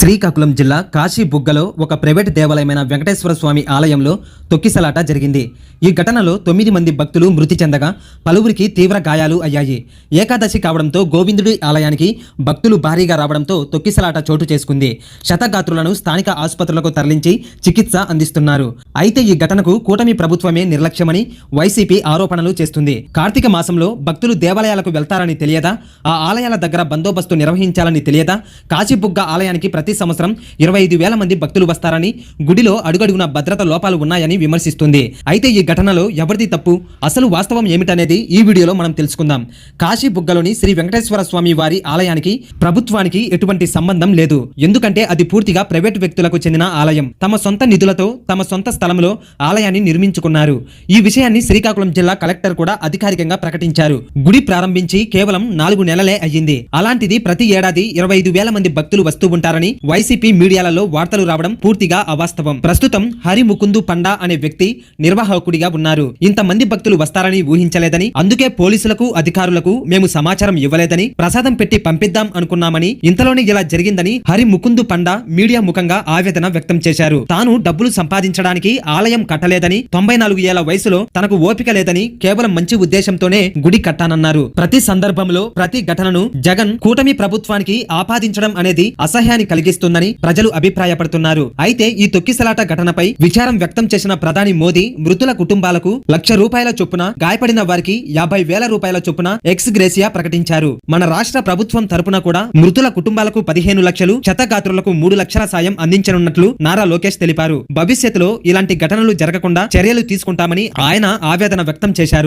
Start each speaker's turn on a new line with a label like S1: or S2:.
S1: శ్రీకాకుళం జిల్లా కాశీబుగ్గలో ఒక ప్రైవేట్ దేవాలయమైన వెంకటేశ్వర స్వామి ఆలయంలో తొక్కిసలాట జరిగింది. ఈ ఘటనలో 9 మంది భక్తులు మృతి చెందగా పలువురికి తీవ్ర గాయాలు అయ్యాయి. ఏకాదశి కావడంతో గోవిందుడి ఆలయానికి భక్తులు భారీగా రావడంతో తొక్కిసలాట చోటు చేసుకుంది. శతగాత్రులను స్థానిక ఆసుపత్రులకు తరలించి చికిత్స అందిస్తున్నారు. అయితే ఈ ఘటనకు కూటమి ప్రభుత్వమే నిర్లక్ష్యమని వైసీపీ ఆరోపణలు చేస్తుంది. కార్తీక మాసంలో భక్తులు దేవాలయాలకు వెళ్తారని తెలియదా? ఆ ఆలయాల దగ్గర బందోబస్తు నిర్వహించాలని తెలియదా? కాశీబుగ్గ ఆలయానికి ప్రతి సంవత్సరం 25,000 మంది భక్తులు వస్తారని, గుడిలో అడుగడుగున భద్రత లోపాలు ఉన్నాయని విమర్శిస్తుంది. అయితే ఈ ఘటనలో ఎవరిది తప్పు, అసలు వాస్తవం ఏమిటనేది ఈ వీడియోలో మనం తెలుసుకుందాం. కాశీబుగ్గలోని శ్రీ వెంకటేశ్వర స్వామి వారి ఆలయానికి ప్రభుత్వానికి ఎటువంటి సంబంధం లేదు. ఎందుకంటే అది పూర్తిగా ప్రైవేట్ వ్యక్తులకు చెందిన ఆలయం. తమ సొంత నిధులతో తమ సొంత స్థలంలో ఆలయాన్ని నిర్మించుకున్నారు. ఈ విషయాన్ని శ్రీకాకుళం జిల్లా కలెక్టర్ కూడా అధికారికంగా ప్రకటించారు. గుడి ప్రారంభించి కేవలం 4 నెలలే అయ్యింది. అలాంటిది ప్రతి ఏడాది 25,000 మంది భక్తులు వస్తూ ఉంటారని వైసీపీ మీడియాలలో వార్తలు రావడం పూర్తిగా అవాస్తవం. ప్రస్తుతం హరి ముకుందు పండా అనే వ్యక్తి నిర్వాహకుడిగా ఉన్నారు. ఇంతమంది భక్తులు వస్తారని ఊహించలేదని, అందుకే పోలీసులకు అధికారులకు మేము సమాచారం ఇవ్వలేదని, ప్రసాదం పెట్టి పంపిద్దాం అనుకున్నామని, ఇంతలోనే ఇలా జరిగిందని హరి ముకుందు పండా మీడియా ముఖంగా ఆవేదన వ్యక్తం చేశారు. తాను డబ్బులు సంపాదించడానికి ఆలయం కట్టలేదని, 94 ఏళ్ల వయసులో తనకు ఓపిక లేదని, కేవలం మంచి ఉద్దేశంతోనే గుడి కట్టానన్నారు. ప్రతి సందర్భంలో ప్రతి ఘటనను జగన్ కూటమి ప్రభుత్వానికి ఆపాదించడం అనేది అసహ్యాన్ని కలిగిస్తుందని ప్రజలు అభిప్రాయపడుతున్నారు. అయితే ఈ తొక్కిసలాట ఘటనపై విచారం వ్యక్తం చేసిన ప్రధాని మోదీ మృతుల కుటుంబాలకు ₹1,00,000 చొప్పున, గాయపడిన వారికి ₹50,000 చొప్పున ఎక్స్ గ్రేసియా ప్రకటించారు. మన రాష్ట్ర ప్రభుత్వం తరపున కూడా మృతుల కుటుంబాలకు 15 లక్షలు, క్షతగాత్రులకు 3 లక్షల సాయం అందించనున్నట్లు నారా లోకేష్ తెలిపారు. భవిష్యత్తులో ఇలాంటి ఘటనలు జరగకుండా చర్యలు తీసుకుంటామని ఆయన ఆవేదన వ్యక్తం చేశారు.